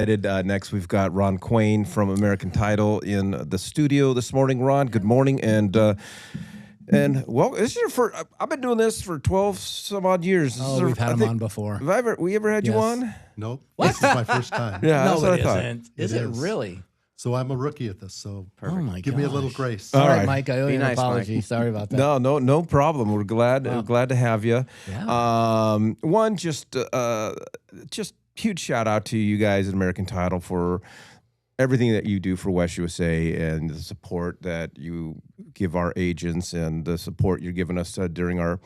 Next, we've got Ron Quain from American Title in the studio this morning. Ron, good morning, and well, this is your first. I've been doing this for 12 some odd years. We've had him on before. Have we ever had you on? Nope. This is my first time. Yeah, No, that's what it I thought. isn't. Is it really? So I'm a rookie at this, so Oh my give me a little gosh. grace. All All right, right. Mike, I owe you an nice, apology. Mike. Sorry about that. No problem. We're glad to have you. Yeah. One, just huge shout out to you guys at American Title for everything that you do for West USA and the support that you give our agents and the support you're giving us during our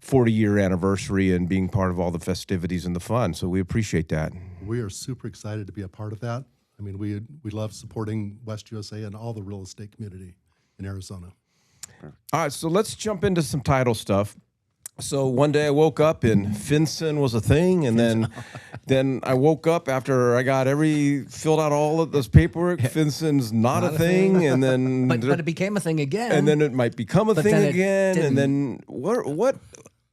40-year anniversary and being part of all the festivities and the fun. So we appreciate that. We are super excited to be a part of that. I mean, we love supporting West USA and all the real estate community in Arizona. All right, so let's jump into some title stuff. So one day I woke up and FinCEN was a thing, and then I woke up after I got filled out all of this paperwork. FinCEN's not a thing, and then But it became a thing again. and then it might become a thing then it again, and then what?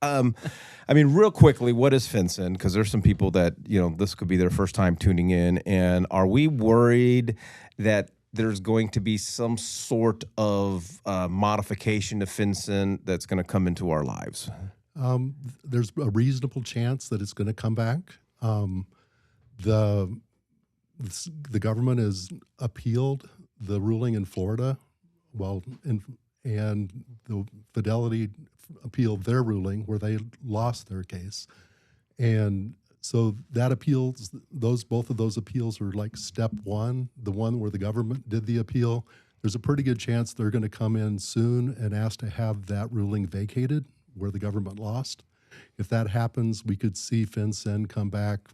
I mean, real quickly, what is FinCEN? Because there's some people that this could be their first time tuning in, and are we worried that there's going to be some sort of modification to FinCEN that's going to come into our lives? There's a reasonable chance that it's going to come back. The government has appealed the ruling in Florida, and the Fidelity appealed their ruling where they lost their case, and so that appeals, both of those appeals are like step one, the one where the government did the appeal. There's a pretty good chance they're going to come in soon and ask to have that ruling vacated where the government lost. If that happens, we could see FinCEN come back,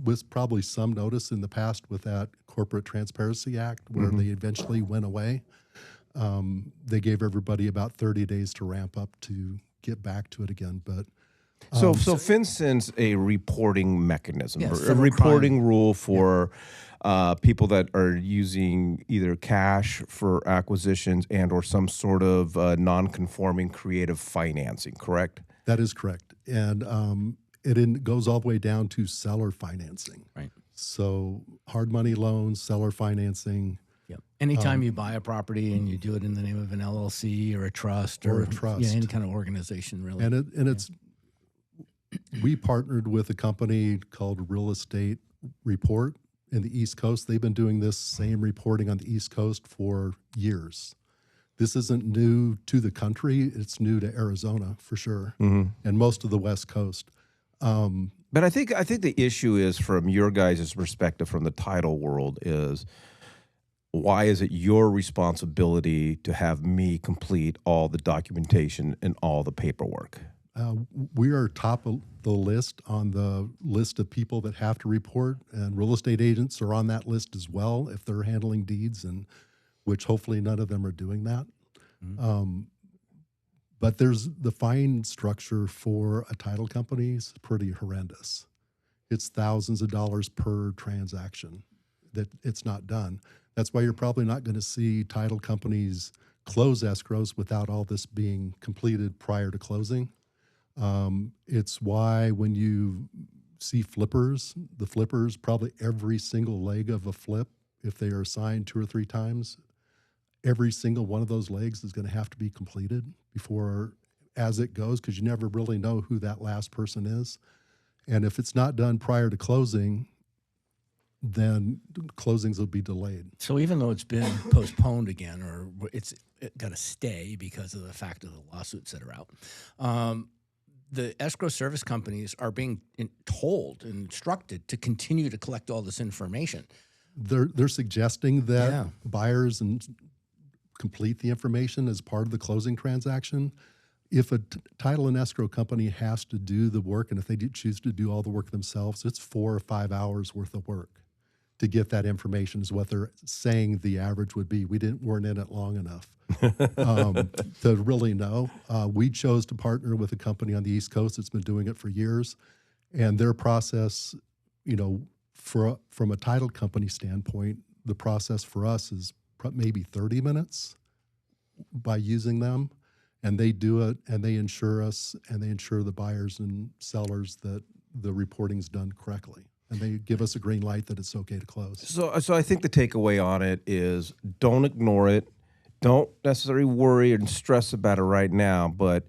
with probably some notice in the past with that Corporate Transparency Act where they eventually went away. They gave everybody about 30 days to ramp up to get back to it again, but So FinCEN's a reporting mechanism, Yes, or a federal reporting rule for people that are using either cash for acquisitions and or some sort of non-conforming creative financing, correct? that is correct. And it goes all the way down to seller financing. Right. So hard money loans, seller financing. Yep. Anytime you buy a property and you do it in the name of an LLC or a trust Or a trust. Yeah, any kind of organization, really. And it's we partnered with a company called Real Estate Report in the East Coast. They've been doing this same reporting on the East Coast for years. This isn't new to the country. It's new to Arizona for sure, and most of the West Coast. But I think the issue is, from your guys' perspective, from the title world, is why is it your responsibility to have me complete all the documentation and all the paperwork? We are top of the list on the list of people that have to report, and real estate agents are on that list as well if they're handling deeds, and which hopefully none of them are doing that. But there's the fine structure for a title company is pretty horrendous. It's thousands of dollars per transaction that it's not done. That's why you're probably not going to see title companies close escrows without all this being completed prior to closing. It's why when you see the flippers, probably every single leg of a flip, if they are signed 2 or 3 times, every single one of those legs is going to have to be completed before, as it goes, because you never really know who that last person is. And if it's not done prior to closing, then closings will be delayed. So even though it's been postponed again, or it got to stay because of the fact of the lawsuits that are out, the escrow service companies are being told and instructed to continue to collect all this information. They're suggesting that buyers complete the information as part of the closing transaction. If a title and escrow company has to do the work, and if they choose to do all the work themselves, it's 4 or 5 hours worth of work to get that information is what they're saying the average would be. We weren't in it long enough to really know. We chose to partner with a company on the East Coast that's been doing it for years, and their process, from a title company standpoint, the process for us is maybe 30 minutes by using them, and they do it, and they insure us, and they insure the buyers and sellers that the reporting's done correctly. and they give us a green light that it's okay to close. So I think the takeaway on it is don't ignore it. Don't necessarily worry and stress about it right now, but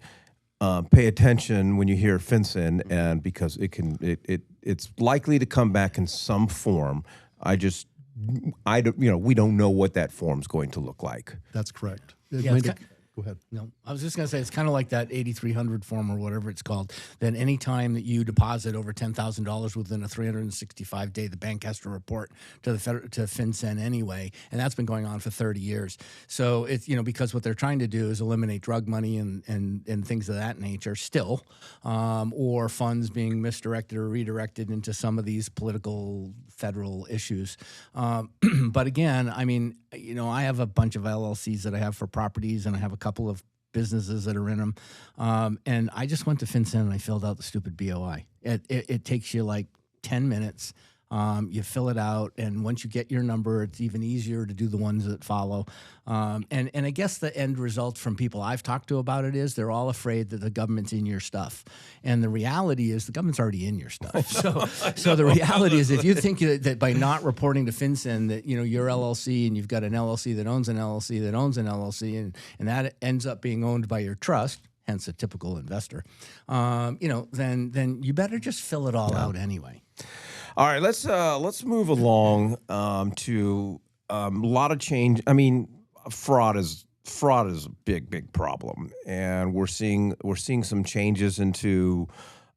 pay attention when you hear FinCEN, and because it's likely to come back in some form. We don't know what that form's going to look like. That's correct. Yeah, Go ahead. No, I was just going to say it's kind of like that 8300 form or whatever it's called. That any time that you deposit over $10,000 within a 365 day, the bank has to report to to FinCEN anyway, and that's been going on for 30 years. So it's because what they're trying to do is eliminate drug money and things of that nature still, or funds being misdirected or redirected into some of these political federal issues. But again, I mean, I have a bunch of LLCs that I have for properties, and I have a couple of businesses that are in them. And I just went to FinCEN and I filled out the stupid BOI. It takes you like 10 minutes. You fill it out, and once you get your number, it's even easier to do the ones that follow. And I guess the end result from people I've talked to about it is they're all afraid that the government's in your stuff. And the reality is the government's already in your stuff. So the reality is if you think that by not reporting to FinCEN that, your LLC and you've got an LLC that owns an LLC that owns an LLC and that ends up being owned by your trust, hence a typical investor, then you better just fill it all out anyway. All right, let's move along to a lot of change. I mean, fraud is a big problem, and we're seeing some changes into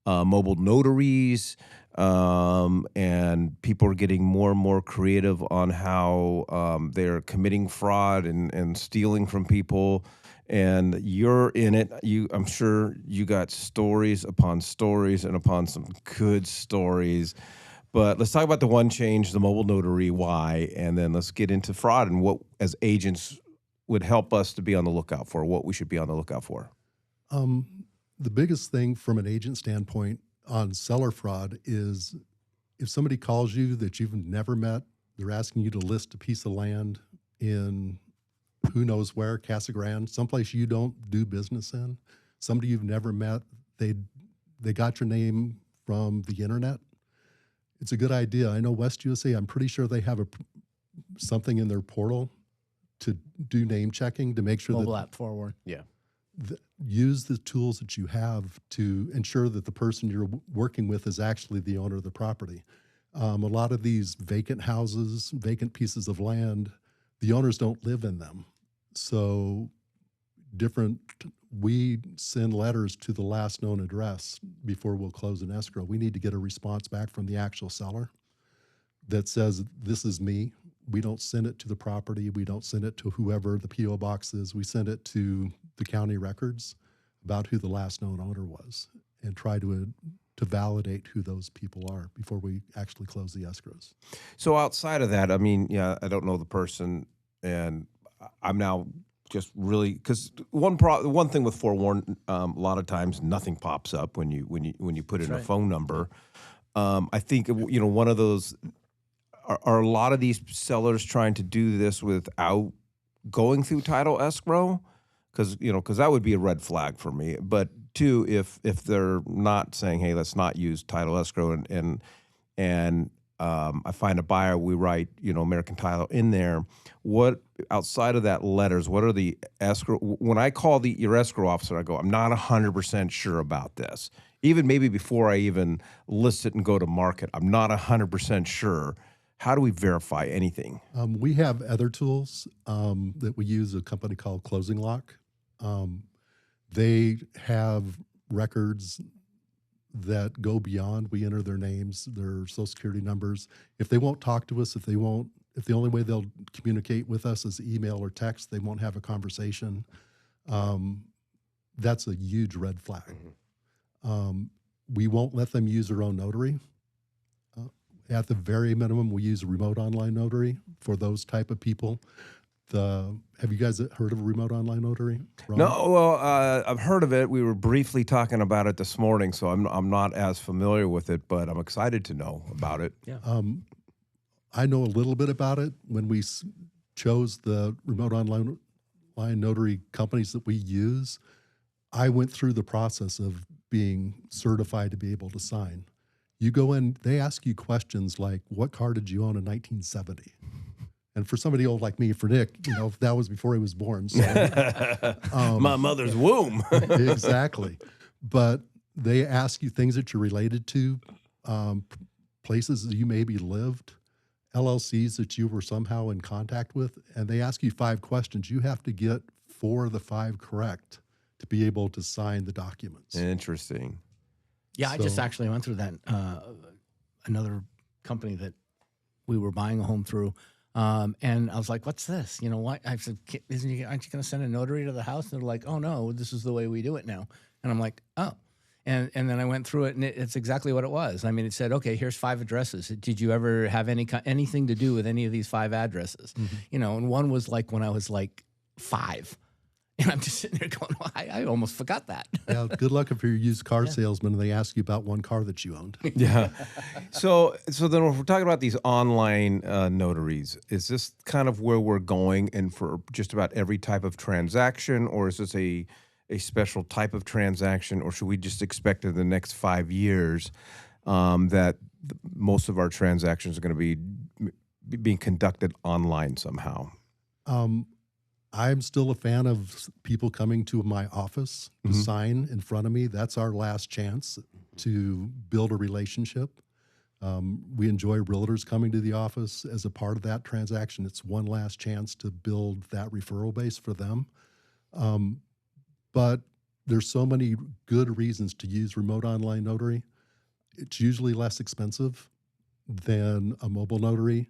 mobile notaries, and people are getting more and more creative on how they're committing fraud and stealing from people. And you're in it. I'm sure you got stories upon stories and upon some good stories. But let's talk about the one change, the mobile notary, why, and then let's get into fraud and what, as agents, would help us to be on the lookout for, what we should be on the lookout for. The biggest thing from an agent standpoint on seller fraud is if somebody calls you that you've never met, they're asking you to list a piece of land in who knows where, Casa Grande, someplace you don't do business in, somebody you've never met, they got your name from the internet. It's a good idea. I know West USA, I'm pretty sure they have something in their portal to do name checking to make sure Mobile app forward. Yeah. Use the tools that you have to ensure that the person you're working with is actually the owner of the property. A lot of these vacant houses, vacant pieces of land, the owners don't live in them. So we send letters to the last known address before we'll close an escrow. We need to get a response back from the actual seller that says, this is me. We don't send it to the property. We don't send it to whoever the P.O. box is. We send it to the county records about who the last known owner was and try to validate who those people are before we actually close the escrows. So outside of that, I mean, yeah, I don't know the person, and I'm now just really, because one thing with Forewarn, a lot of times nothing pops up when you put in a phone number. I think one of those are a lot of these sellers trying to do this without going through title escrow, because that would be a red flag for me. But two, if they're not saying, hey, let's not use title escrow, and I find a buyer, we write, American Title in there. What, outside of that letters, what are the escrow? When I call your escrow officer, I go, I'm not 100% sure about this. Even maybe before I even list it and go to market, I'm not 100% sure. How do we verify anything? We have other tools that we use, a company called Closing Lock. They have records that go beyond. We enter their names, their social security numbers. If they won't talk to us, if the only way they'll communicate with us is email or text, they won't have a conversation. That's a huge red flag. We won't let them use their own notary. At the very minimum, we use a remote online notary for those type of people. Have you guys heard of a remote online notary, Ron? No, well, I've heard of it. We were briefly talking about it this morning, so I'm not as familiar with it, but I'm excited to know about it. Yeah. I know a little bit about it. When we chose the remote online notary companies that we use, I went through the process of being certified to be able to sign. You go in, they ask you questions like, what car did you own in 1970? And for somebody old like me, for Nick, that was before he was born. So, My mother's womb. exactly. But they ask you things that you're related to, places that you maybe lived, LLCs that you were somehow in contact with, and they ask you 5 questions. You have to get 4 of the 5 correct to be able to sign the documents. Interesting. Yeah, I just actually went through that. Another company that we were buying a home through. And I was like, what's this? What? I said, aren't you going to send a notary to the house? And they're like, oh, no, this is the way we do it now. And I'm like, oh. And then I went through it, and it's exactly what it was. I mean, it said, okay, here's 5 addresses. Did you ever have anything to do with any of these 5 addresses? Mm-hmm. And one was like when I was like 5. And I'm just sitting there going, well, I almost forgot that. Yeah, good luck if you're a used car salesman and they ask you about one car that you owned. Yeah. So then if we're talking about these online notaries, is this kind of where we're going and for just about every type of transaction, or is this a special type of transaction, or should we just expect in the next 5 years that most of our transactions are going to be being conducted online somehow? I'm still a fan of people coming to my office to sign in front of me. That's our last chance to build a relationship. We enjoy realtors coming to the office as a part of that transaction. It's one last chance to build that referral base for them. But there's so many good reasons to use remote online notary. It's usually less expensive than a mobile notary.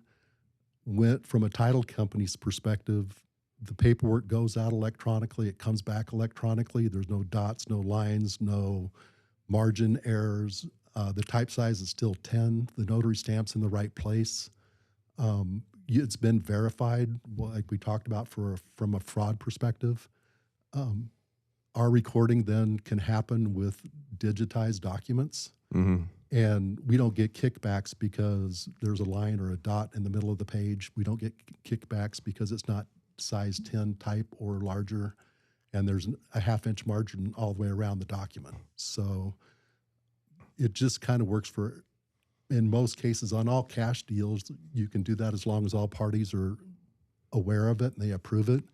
From a title company's perspective, the paperwork goes out electronically. It comes back electronically. There's no dots, no lines, no margin errors. The type size is still 10. The notary stamp's in the right place. It's been verified, like we talked about, from a fraud perspective. Our recording then can happen with digitized documents. And we don't get kickbacks because there's a line or a dot in the middle of the page. We don't get kickbacks because it's not size 10 type or larger, and there's a half-inch margin all the way around the document. So it just kind of works in most cases, on all cash deals, you can do that as long as all parties are aware of it and they approve it.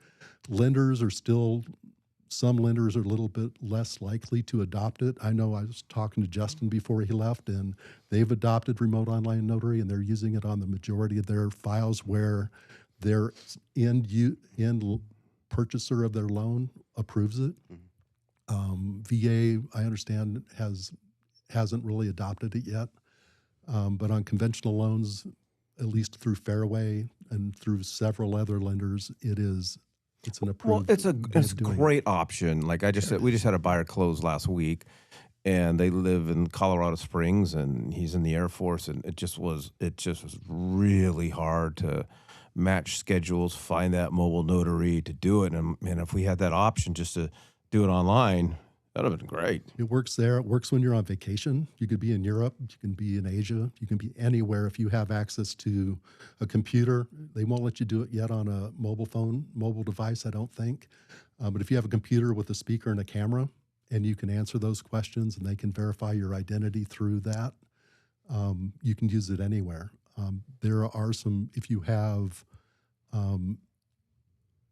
Some lenders are a little bit less likely to adopt it. I know I was talking to Justin before he left, and they've adopted remote online notary, and they're using it on the majority of their files where their end purchaser of their loan approves it. VA, I understand, hasn't really adopted it yet. But on conventional loans, at least through Fairway and through several other lenders, it's an approved. Well, it's a great option. Like I just said, we just had a buyer close last week, and they live in Colorado Springs, and he's in the Air Force, and it just was really hard to match schedules, find that mobile notary to do it. And if we had that option just to do it online, that would have been great. It works there. It works when you're on vacation. You could be in Europe. You can be in Asia. You can be anywhere if you have access to a computer. They won't let you do it yet on a mobile device, I don't think. But if you have a computer with a speaker and a camera, and you can answer those questions and they can verify your identity through that, you can use it anywhere. There are some, if you have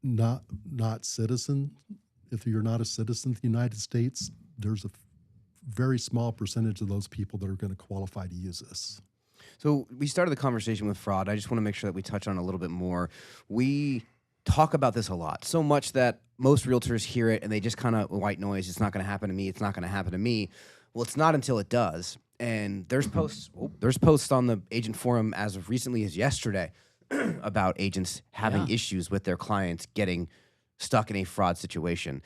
not citizen, if you're not a citizen of the United States, there's a very small percentage of those people that are going to qualify to use this. So we started the conversation with fraud. I just want to make sure that we touch on it a little bit more. We talk about this a lot, so much that most realtors hear it and they just kind of white noise. It's not going to happen to me. It's not going to happen to me. Well, it's not until it does. And there's posts on the agent forum as of recently as yesterday about agents having issues with their clients getting stuck in a fraud situation.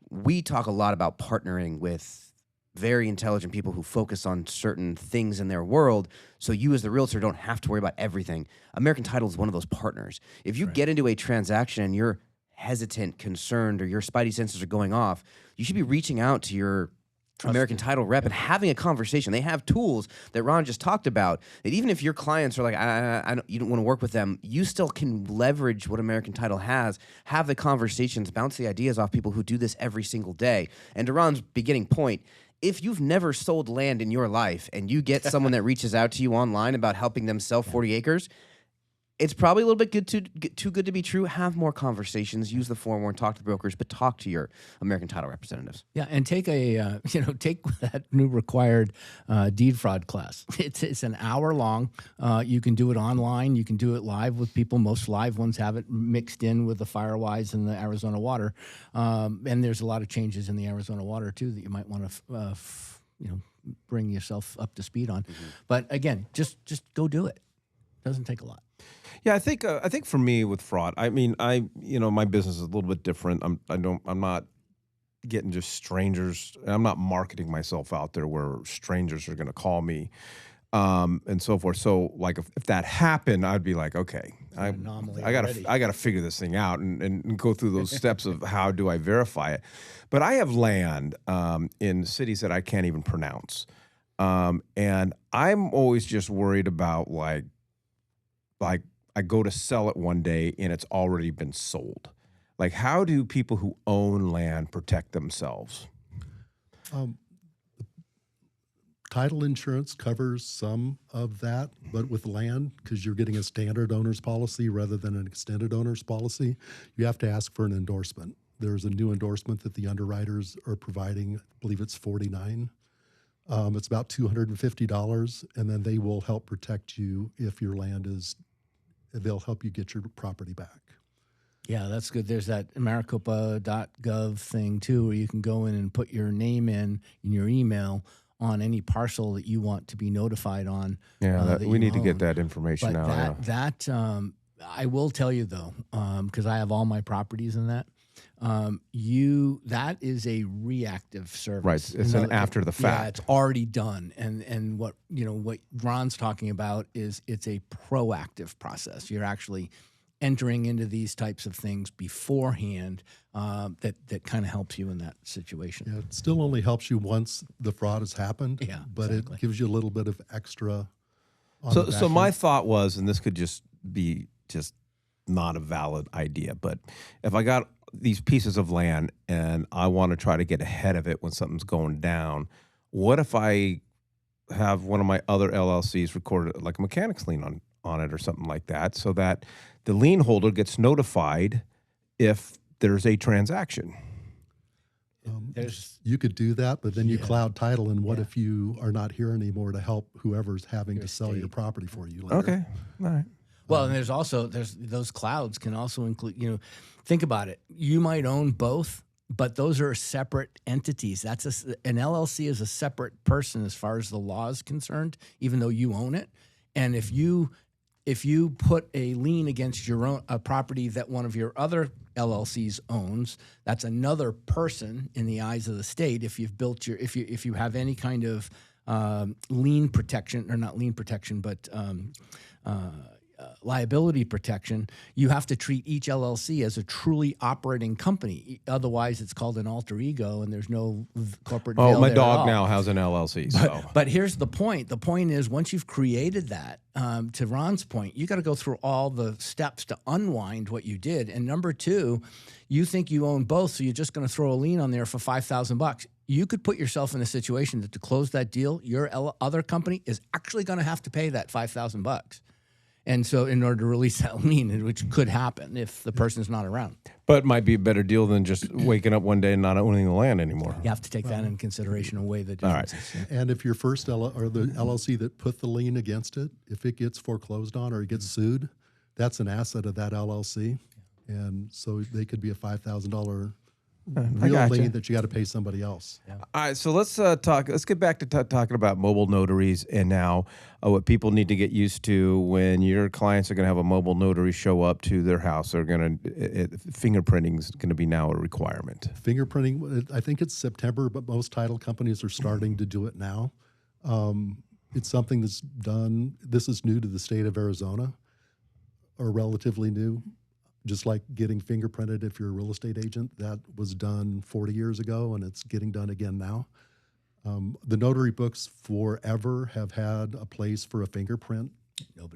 We talk a lot about partnering with very intelligent people who focus on certain things in their world, so you as the realtor don't have to worry about everything. American Title is one of those partners. If you get into a transaction and you're hesitant, concerned, or your spidey senses are going off, you should be reaching out to your American Title rep and having a conversation. They have tools that Ron just talked about that even if your clients are like, you don't want to work with them, you still can leverage what American Title has, have the conversations, bounce the ideas off people who do this every single day. And to Ron's beginning point, if you've never sold land in your life and you get someone that reaches out to you online about helping them sell 40 acres, it's probably a little bit too good to be true. Have more conversations. Use the forewarn. Talk to the brokers, but talk to your American Title representatives. Yeah, and take take that new required deed fraud class. It's an hour long. You can do it online. You can do it live with people. Most live ones have it mixed in with the Firewise and the Arizona Water. And there's a lot of changes in the Arizona Water too that you might want to bring yourself up to speed on. Mm-hmm. But again, just go do it. Doesn't take a lot. Yeah, I think for me with fraud, I mean, my business is a little bit different. I'm not getting just strangers. I'm not marketing myself out there where strangers are going to call me, and so forth. So like if that happened, I'd be like, okay, I got to figure this thing out and go through those steps of how do I verify it. But I have land in cities that I can't even pronounce, and I'm always just worried about like I go to sell it one day and it's already been sold. Like, how do people who own land protect themselves? Title insurance covers some of that, but with land, because you're getting a standard owner's policy rather than an extended owner's policy, you have to ask for an endorsement. There's a new endorsement that the underwriters are providing. I believe it's $49. It's about $250, and then they will help protect you if your land is. They'll help you get your property back. Yeah, that's good. There's that Maricopa.gov thing too, where you can go in and put your name in your email on any parcel that you want to be notified on. Yeah, we need to get that information out. That I will tell you though, because I have all my properties in that. That is a reactive service. Right. It's an after the fact. Yeah, it's already done. And what Ron's talking about is it's a proactive process. You're actually entering into these types of things beforehand that kind of helps you in that situation. Yeah, it still only helps you once the fraud has happened. Yeah, but exactly. It gives you a little bit of extra. So my thought was, and this could just be not a valid idea, but if I got these pieces of land and I want to try to get ahead of it when something's going down, what if I have one of my other LLCs recorded like a mechanics lien on it or something like that, so that the lien holder gets notified if there's a transaction? You could do that, but then you cloud title, and what if you are not here anymore to help whoever's having to sell your property for you later? Okay, all right. Well, and there's those clouds can also include, think about it. You might own both, but those are separate entities. An LLC is a separate person as far as the law is concerned, even though you own it. And if you put a lien against a property that one of your other LLCs owns, that's another person in the eyes of the state. If you've built if you have any kind of lien protection, or not lien protection, but liability protection, you have to treat each LLC as a truly operating company. Otherwise, it's called an alter ego, and there's no corporate veil my there dog at all. now has an LLC. But here's the point. The point is, once you've created that, to Ron's point, you got to go through all the steps to unwind what you did. And number two, you think you own both, so you're just going to throw a lien on there for $5,000. You could put yourself in a situation that to close that deal, your other company is actually going to have to pay that $5,000. And so in order to release that lien, which could happen if the person's not around. But it might be a better deal than just waking up one day and not owning the land anymore. You have to take that into consideration and weigh the differences. All right. And if your first or the LLC that put the lien against it, if it gets foreclosed on or it gets sued, that's an asset of that LLC. And so they could be a $5,000 real lien that you got to pay somebody else. Yeah. All right, so let's talk. Let's get back to talking about mobile notaries and now what people need to get used to when your clients are going to have a mobile notary show up to their house. They're going to fingerprinting is going to be now a requirement. Fingerprinting, I think it's September, but most title companies are starting to do it now. It's something that's done. This is new to the state of Arizona, or relatively new. Just like getting fingerprinted if you're a real estate agent, that was done 40 years ago, and it's getting done again now. The notary books forever have had a place for a fingerprint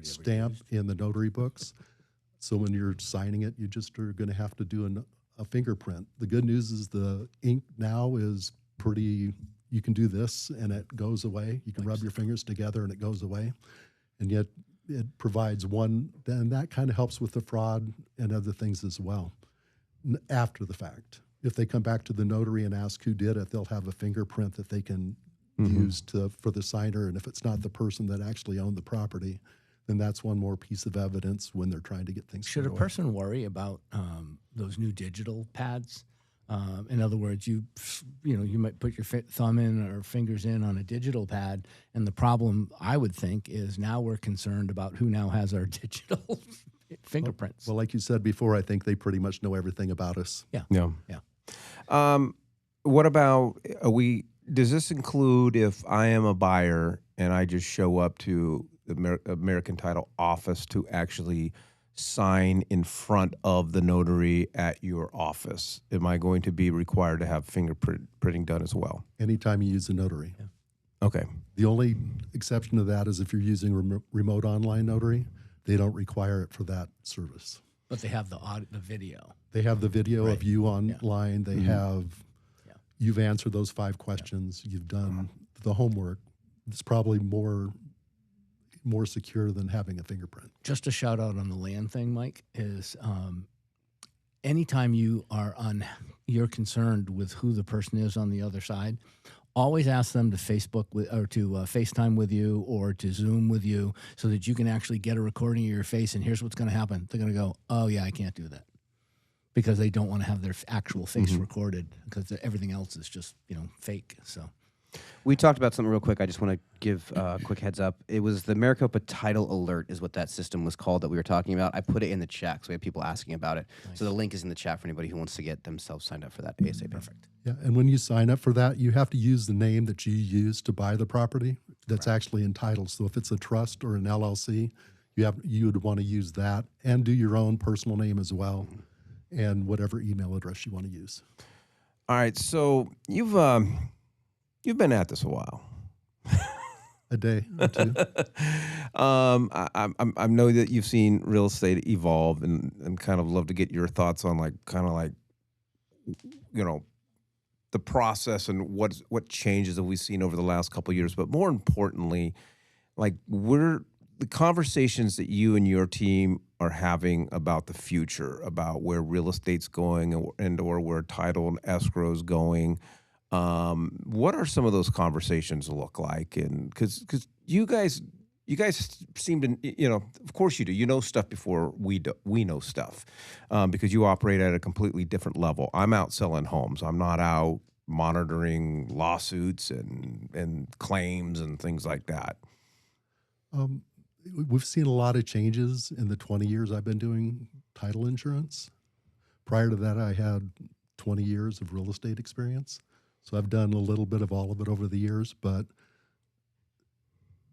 stamp in the notary books. So when you're signing it, you just are going to have to do a fingerprint. The good news is the ink now is pretty you can do this and it goes away. You can rub your fingers together and it goes away. And yet it provides one, then that kind of helps with the fraud and other things as well after the fact. If they come back to the notary and ask who did it, they'll have a fingerprint that they can use for the signer. And if it's not the person that actually owned the property, then that's one more piece of evidence when they're trying to get things. Should a person worry about those new digital pads? In other words, you might put your thumb in or fingers in on a digital pad, and the problem I would think is now we're concerned about who now has our digital fingerprints. Well, like you said before, I think they pretty much know everything about us. Yeah. What about does this include if I am a buyer and I just show up to the American Title office to actually sign in front of the notary at your office? Am I going to be required to have fingerprinting done as well? Anytime you use a notary. Yeah. Okay. The only exception to that is if you're using remote online notary, they don't require it for that service. But they have the video. They have the video Right. of you online. They have, Yeah. you've answered those 5 questions. You've done the homework. It's probably more secure than having a fingerprint. Just a shout out on the land thing, Mike, is anytime you're concerned with who the person is on the other side, always ask them to FaceTime with you or to Zoom with you so that you can actually get a recording of your face. And here's what's going to happen. They're going to go, oh, yeah, I can't do that, because they don't want to have their actual face recorded, because everything else is just, fake. So We talked about something real quick. I just want to give a quick heads up. It was the Maricopa Title Alert is what that system was called that we were talking about. I put it in the chat because we have people asking about it. Nice. So the link is in the chat for anybody who wants to get themselves signed up for that ASAP. Perfect. Yeah, and when you sign up for that, you have to use the name that you use to buy the property that's actually entitled. So if it's a trust or an LLC, you would want to use that and do your own personal name as well, and whatever email address you want to use. All right. So you've been at this a while. A day or 2. I know that you've seen real estate evolve, and kind of love to get your thoughts on the process and what changes have we seen over the last couple of years. But more importantly, the conversations that you and your team are having about the future, about where real estate's going or where title and escrow is going. What are some of those conversations look like? And because you guys seem to, of course you do. You know stuff before we know stuff, because you operate at a completely different level. I'm out selling homes. I'm not out monitoring lawsuits and claims and things like that. We've seen a lot of changes in the 20 years I've been doing title insurance. Prior to that, I had 20 years of real estate experience. So I've done a little bit of all of it over the years, but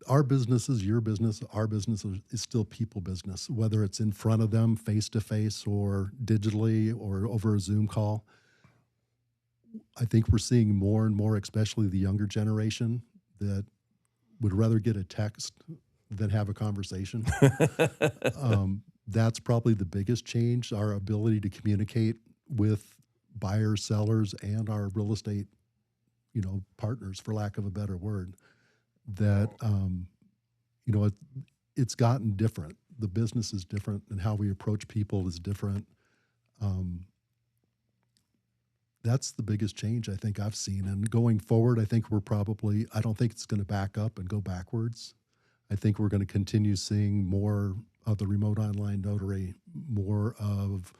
our business is your business. Our business is still people business, whether it's in front of them face-to-face or digitally or over a Zoom call. I think we're seeing more and more, especially the younger generation, that would rather get a text than have a conversation. That's probably the biggest change, our ability to communicate with buyers, sellers, and our real estate, partners, for lack of a better word, that, it's gotten different. The business is different, and how we approach people is different. That's the biggest change I think I've seen. And going forward, I think I don't think it's going to back up and go backwards. I think we're going to continue seeing more of the remote online notary, more of,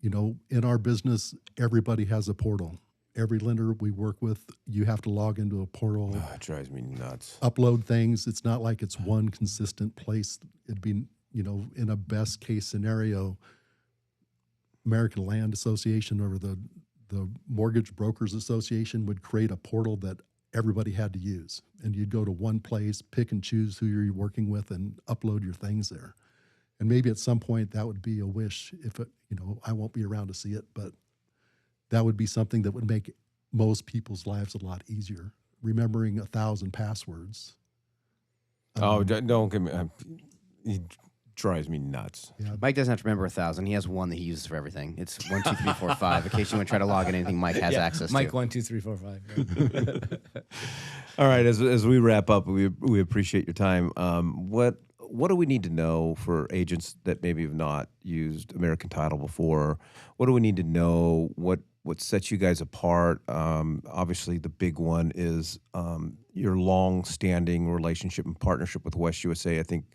in our business, everybody has a portal. Every lender we work with, you have to log into a portal. Oh, it drives me nuts. Upload things. It's not like it's one consistent place. It'd be, in a best case scenario, American Land Association or the Mortgage Brokers Association would create a portal that everybody had to use. And you'd go to one place, pick and choose who you're working with, and upload your things there. And maybe at some point that would be a wish. If I won't be around to see it, but that would be something that would make most people's lives a lot easier. Remembering 1,000 passwords. Don't get me. It drives me nuts. Yeah, Mike doesn't have to remember 1,000. He has one that he uses for everything. It's 1, 2, 3, 4, 5. In case you want to try to log in anything, Mike has access Mike to. 1, 2, 3, 4, 5. All right, as we wrap up, we appreciate your time. What do we need to know for agents that maybe have not used American Title before? What do we need to know? What sets you guys apart? Obviously, the big one is your long-standing relationship and partnership with West USA. I think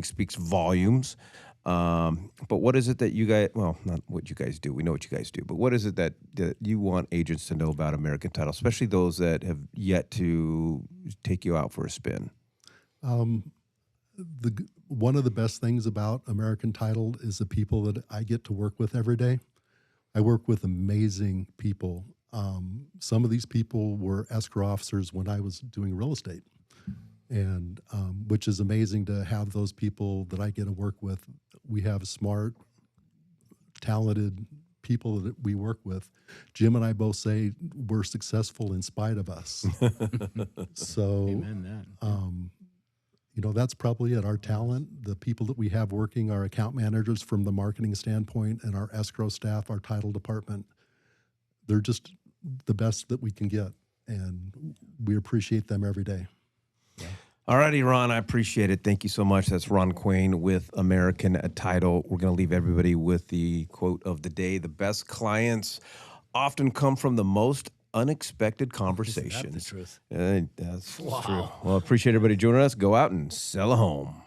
speaks volumes. But what is it that you guys? Well, not what you guys do. We know what you guys do. But what is it that you want agents to know about American Title, especially those that have yet to take you out for a spin? One of the best things about American Title is the people that I get to work with every day. I work with amazing people. Some of these people were escrow officers when I was doing real estate, and which is amazing to have those people that I get to work with. We have smart, talented people that we work with. Jim and I both say we're successful in spite of us. So, Amen. That. that's probably it. Our talent, the people that we have working, our account managers from the marketing standpoint, and our escrow staff, our title department, they're just the best that we can get. And we appreciate them every day. Yeah. All righty, Ron, I appreciate it. Thank you so much. That's Ron Quain with American Title. We're going to leave everybody with the quote of the day. The best clients often come from the most unexpected conversations. Isn't that the truth? That's true. Well, I appreciate everybody joining us. Go out and sell a home.